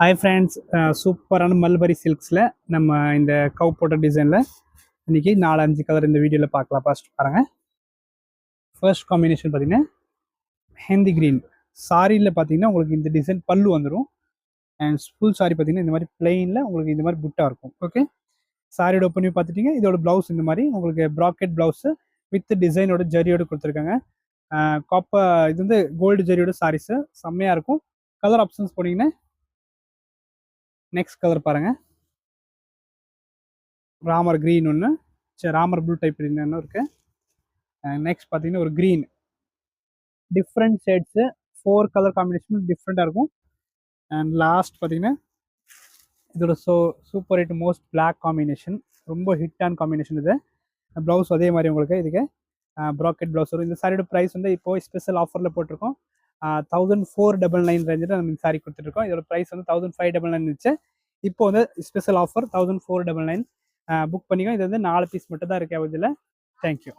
Hi friends, சூப்பரான mulberry சில்க்ஸில் நம்ம இந்த கவ் போட்ட டிசைனில் இன்றைக்கி 4-5 கலர் இந்த வீடியோவில் பார்க்கலாம். ஃபர்ஸ்ட் பாருங்கள். ஃபர்ஸ்ட் காம்பினேஷன் பார்த்தீங்கன்னா ஹெந்தி க்ரீன் சாரியில் பார்த்தீங்கன்னா உங்களுக்கு இந்த டிசைன் பல்லு வந்துடும். அண்ட் ஃபுல் சாரி பார்த்தீங்கன்னா இந்த மாதிரி பிளெயினில் உங்களுக்கு இந்த மாதிரி புட்டா இருக்கும். ஓகே, சாரியோட ஓப்பன் வியூ பார்த்துட்டிங்க. இதோட ப்ளவுஸ் இந்த மாதிரி உங்களுக்கு ப்ராக்கெட் ப்ளவுஸு வித் டிசைனோட ஜரியோடு கொடுத்துருக்காங்க. இது வந்து கோல்டு ஜரியோட சாரீஸு செம்மையாக இருக்கும். கலர் ஆப்ஷன்ஸ் போனீங்கன்னா நெக்ஸ்ட் கலர் பாருங்கள். ராமர் க்ரீன் ஒன்று, சரி ராமர் ப்ளூ டைப் இன்னும் இருக்குது. நெக்ஸ்ட் பார்த்தீங்கன்னா ஒரு green, different shades 4 colour combination டிஃப்ரெண்ட்டாக இருக்கும். அண்ட் லாஸ்ட் பார்த்தீங்கன்னா இதோட super hit most black combination, ரொம்ப ஹிட்டான காம்பினேஷன். இது ப்ளவுஸ் அதே மாதிரி உங்களுக்கு இதுக்கு ப்ராக்கெட் ப்ளவுஸ் வரும். இந்த சாரியோட ப்ரைஸ் வந்து இப்போ ஸ்பெஷல் ஆஃபரில் போட்டிருக்கோம். 1499 ரேஞ்சில் நம்ம இந்த சாரி கொடுத்துட்ருக்கோம். இதோட ப்ரைஸ் வந்து 1599 இருந்துச்சு. இப்போ வந்து ஸ்பெஷல் ஆஃபர் 1499 புக் பண்ணிக்கோ. இது வந்து 4 பீஸ் மட்டும் தான் இருக்குது இதில். தேங்க்யூ.